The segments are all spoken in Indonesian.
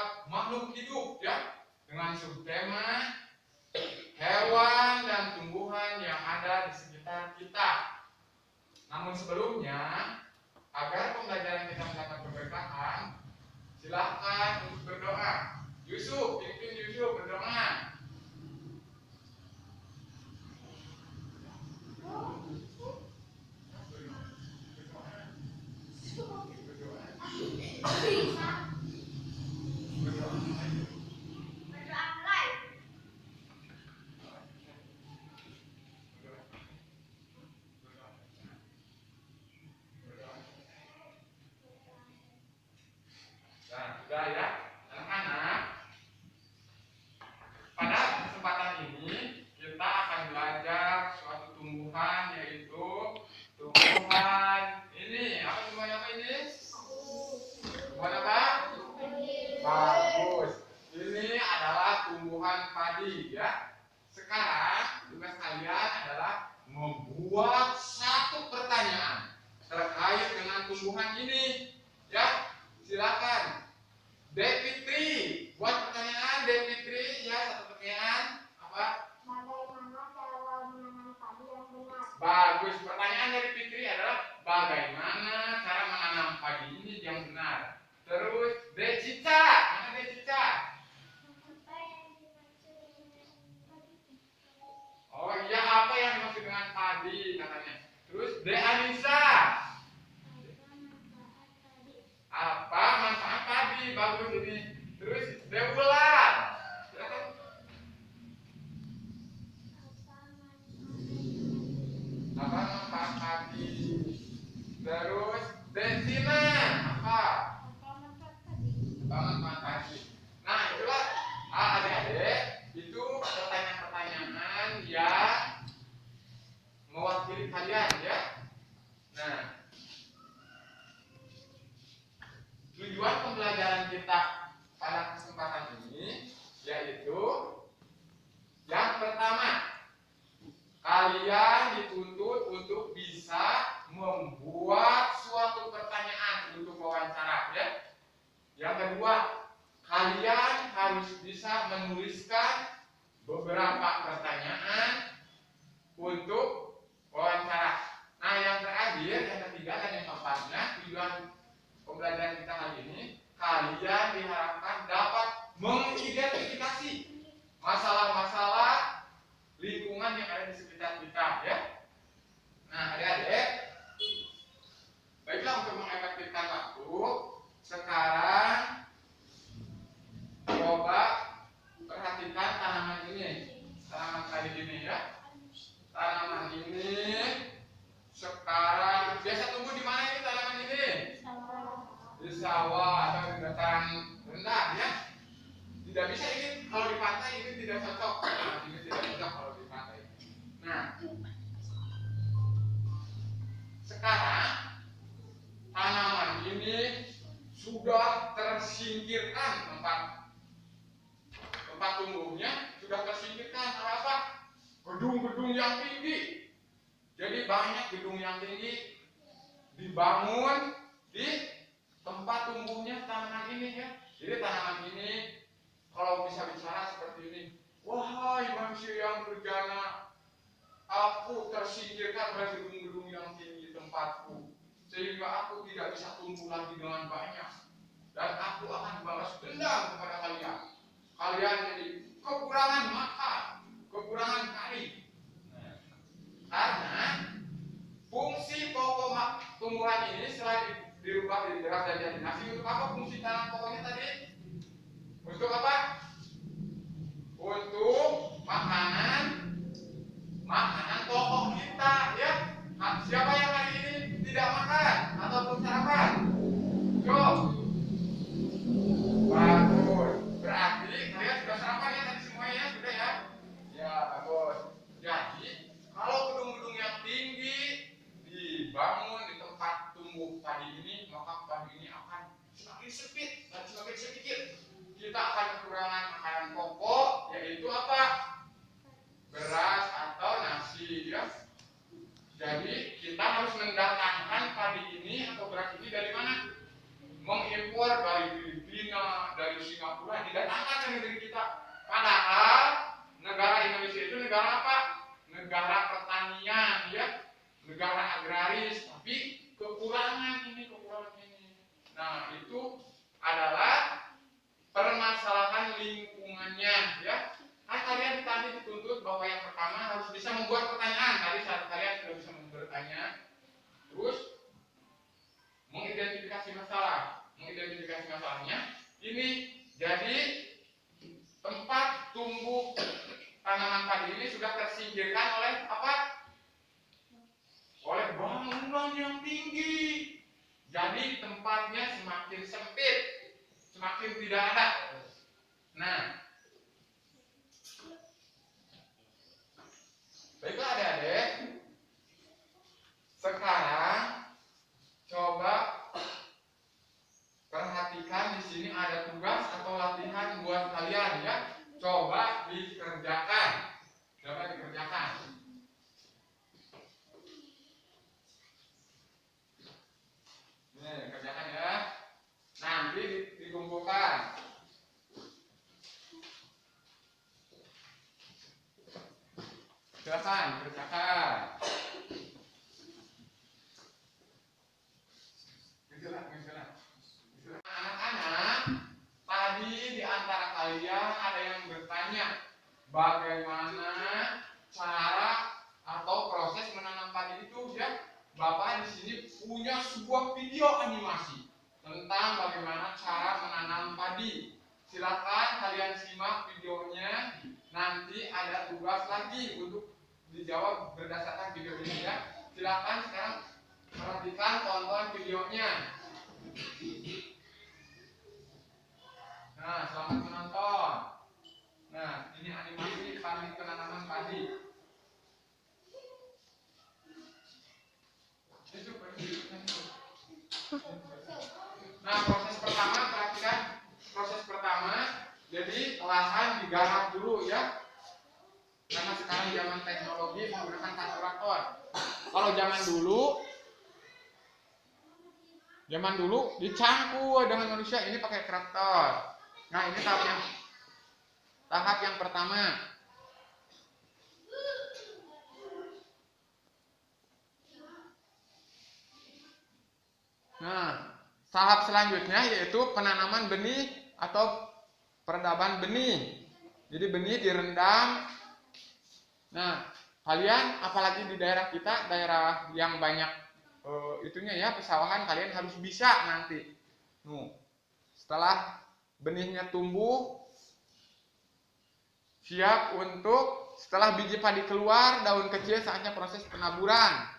terhadap makhluk hidup ya, dengan subtema hewan dan tumbuhan yang ada di sekitar kita. Namun sebelumnya, agar pembelajaran kita mendapat keberkahan, silahkan untuk berdoa. Yusuf, pimpin Yusuf berdoa. Nah, sudah ya, anak-anak. Pada kesempatan ini kita akan belajar suatu tumbuhan, yaitu tumbuhan ini. Apa tumbuhan apa ini? Tumbuhan apa? Bagus. Ini adalah tumbuhan padi ya. Sekarang tugas kalian adalah membuat satu pertanyaan terkait dengan tumbuhan ini. Ya, silakan. Dek Fitri, buat pertanyaan Dek Fitri ya, satu pertanyaan. Apa? Bagaimana cara menanam padi yang benar? Bagus. Pertanyaan dari Fitri adalah bagaimana cara menanam padi ini yang benar. Terus Dek Cica, mana Dek Cica? Apa yang dimaksud dengan padi? Oh iya, apa yang dimaksud dengan padi katanya. Terus Dek Anissa, apa manfaat padi? Bagus ini. Terus Dek Wulan, silakan. Apa manfaat padi? Terus Dek Tina, apa? Apa manfaat padi? Nah, itulah adik-adik, itu pertanyaan-pertanyaan yang mewakili kalian ya. Nah, tujuan pembelajaran kita pada kesempatan ini yaitu yang pertama, kalian dituntut untuk bisa membuat suatu pertanyaan untuk wawancara ya. Yang kedua, kalian harus bisa menuliskan beberapa pertanyaan untuk wawancara. Nah, yang terakhir, yang ketiga dan yang keempatnya, tujuan pembelajaran kita hari ini, kalian diharapkan dapat mengidentifikasi masalah-masalah lingkungan yang ada di sekitar kita ya. Nah, adik-adik, baiklah, untuk mengefektifkan waktu, sekarang coba perhatikan tanaman ini, tanaman tadi ini ya. Tanaman ini sekarang biasa tumbuh di mana ini tanaman ini? Di sawah atau di dataran rendah ya. Tidak bisa ini kalau di pantai, ini tidak cocok. Ini tidak cocok kalau di pantai. Nah, sekarang tanaman ini sudah tersingkirkan tempat tumbuhnya, sudah tersingkirkan apa? Gedung-gedung yang tinggi. Jadi banyak gedung yang tinggi dibangun di tempat tumbuhnya tanaman ini ya. Jadi tanaman ini kalau bisa bicara seperti ini, wahai manusia yang berjana, aku tersingkirkan dari gedung-gedung yang tinggi tempatku, sehingga aku tidak bisa tumbuh lagi dengan banyak, dan aku akan balas dendam kepada kalian. Kalian jadi kekurangan makan, kekurangan kari. Karena fungsi pokok tumbuhan ini setelah dirubah dari beras dan jadi nasi, untuk apa fungsi tanam pokoknya tadi? Untuk apa? Untuk makanan pokok kita ya. Nah, siapa yang hari ini tidak makan atau belum sarapan? Yuk. Bagus. Berarti kalian sudah sarapan ya tadi semuanya, sudah ya? Singapura didatangkan ke negeri kita. Padahal negara Indonesia itu negara apa? Negara pertanian, ya, negara agraris, tapi kekurangan ini. Nah, itu adalah permasalahan lingkungannya, ya. Nah, kalian tadi dituntut bahwa yang pertama harus bisa membuat pertanyaan. Tadi saat kalian sudah bisa bertanya, terus mengidentifikasi masalahnya. Ini jadi tempat tumbuh tanaman padi ini sudah tersingkirkan oleh apa? Oleh bangunan yang tinggi. Jadi tempatnya semakin sempit, semakin tidak ada. Nah, baiklah adik-adik, sekarang coba perhatikan di sini ada tugas atau latihan buat kalian, ya. Coba dikerjakan. Nih, kerjakan ya. Nanti dikumpulkan. Kerjakan. Anak-anak, tadi di antara kalian ada yang bertanya bagaimana cara atau proses menanam padi itu, ya. Bapak di sini punya sebuah video animasi tentang bagaimana cara menanam padi. Silakan kalian simak videonya. Nanti ada tugas lagi untuk dijawab berdasarkan video ini, ya. Silakan sekarang perhatikan, tonton videonya. Nah, selamat menonton. Nah, ini animasi penanaman padi. Nah, proses pertama, perhatikan proses pertama. Jadi lahan digarap dulu, ya. Karena sekarang zaman teknologi menggunakan traktor. Kalau zaman dulu dicangkul dengan manusia, ini pakai traktor. Nah, ini tahap yang pertama. Nah, tahap selanjutnya yaitu penanaman benih atau peredaban benih. Jadi benih direndam. Nah, kalian apalagi di daerah kita, daerah yang banyak itunya, ya, pesawahan, kalian harus bisa nanti. Setelah benihnya tumbuh, siap untuk setelah biji padi keluar, daun kecil, saatnya proses penaburan.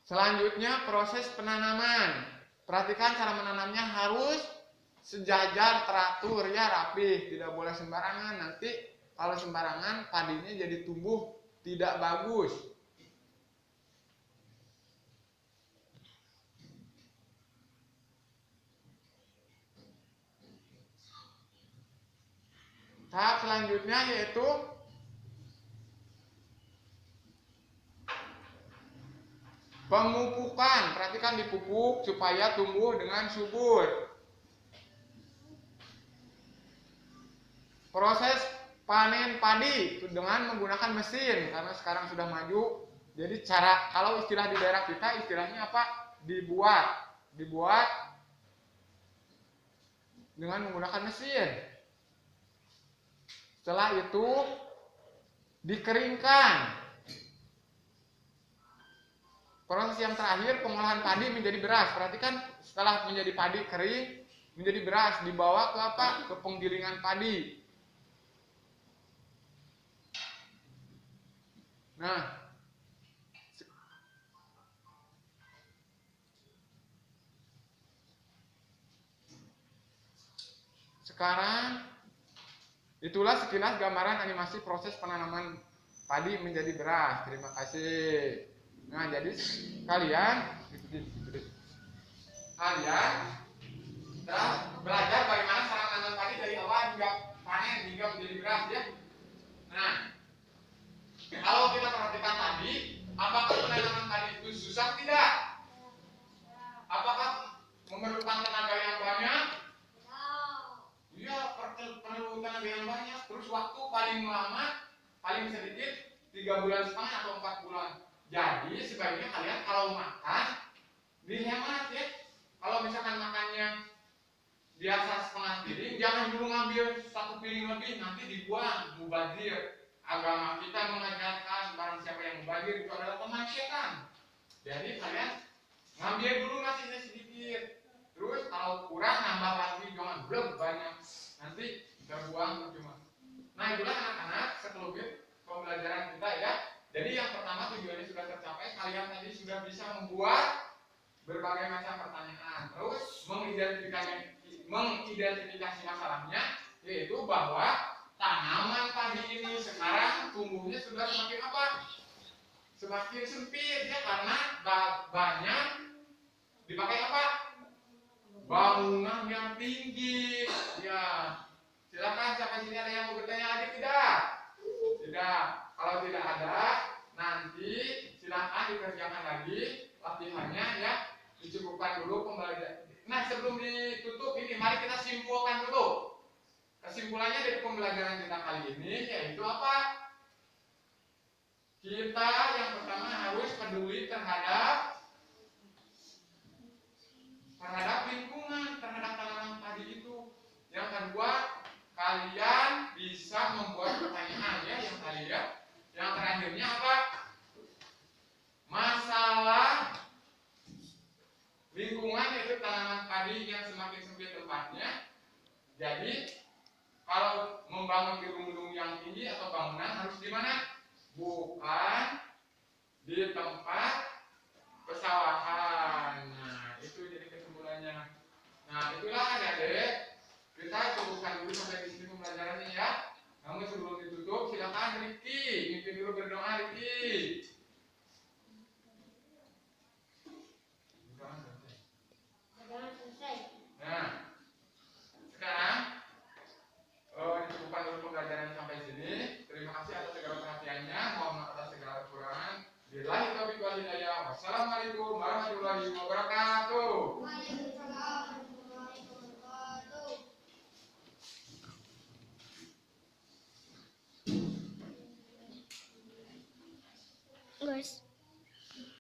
Selanjutnya proses penanaman. Perhatikan cara menanamnya harus sejajar, teratur, ya, rapi, tidak boleh sembarangan. Nanti kalau sembarangan padinya jadi tumbuh tidak bagus. Tahap selanjutnya yaitu pemupukan. Perhatikan, dipupuk supaya tumbuh dengan subur. Proses panen padi dengan menggunakan mesin, karena sekarang sudah maju. Jadi kalau istilah di daerah kita, istilahnya apa? Dibuat dengan menggunakan mesin. Setelah itu dikeringkan. Proses yang terakhir, pengolahan padi menjadi beras. Perhatikan, setelah menjadi padi kering, menjadi beras, dibawa ke apa? Ke penggilingan padi. Nah, sekarang itulah sekilas gambaran animasi proses penanaman padi menjadi beras. Terima kasih. Nah, jadi kalian telah belajar bagaimana cara menanam padi dari awal hingga panen hingga menjadi beras, ya. Nah, 3,5 bulan atau 4 bulan. Jadi sebaiknya kalian kalau makan dihemat ya. Kalau misalkan makannya biasa setengah piring, jangan dulu ngambil 1 piring lebih, nanti dibuang, mubazir. Agama kita mengajarkan barang siapa yang mubazir itu adalah teman setan. Jadi kalian ngambil dulu nasinya sedikit, terus kalau kurang nambah lagi, jangan belum banyak, nanti terbuang cuma. Nah itulah anak-anak sekelumit pembelajaran kita ya. Jadi yang pertama tujuannya sudah tercapai, kalian tadi sudah bisa membuat berbagai macam pertanyaan, terus mengidentifikasi masalahnya, yaitu bahwa tanaman padi ini sekarang tumbuhnya sudah semakin apa? Semakin sempit ya, karena banyak dipakai apa? Bangunan yang tinggi. Ya, silakan sampai sini ada yang mau bertanya lagi tidak? Tidak. Kalau tidak ada, nanti silakan dikerjakan lagi latihannya ya. Dicukupkan dulu pembelajaran. Nah sebelum ditutup ini, mari kita simpulkan dulu. Kesimpulannya dari pembelajaran kita kali ini yaitu apa? Kita yang pertama harus peduli terhadap lingkungan, terhadap tanaman padi itu. Yang kedua, kalian bisa membuat pertanyaan ya yang tadi ya. Yang terakhirnya apa? Masalah lingkungan itu tanaman padi yang semakin sempit tempatnya. Jadi kalau membangun gedung-gedung yang tinggi atau bangunan harus di mana? Bukan di tempat pesawahan. Nah, itu jadi kesimpulannya. Nah, itulah adik-adik. Kita cukupkan dulu sampai di sini pembelajarannya ya. Namun sebelum ditutup, silakan Riki, mimpin dulu berdoa Riki. Nah, sekarang dicukupkan dulu pembelajaran sampai sini. Terima kasih atas segala perhatiannya. Mohon maaf atas segala kekurangan. Billahi taufiq wal hidayah. Wassalamualaikum warahmatullahi wabarakatuh.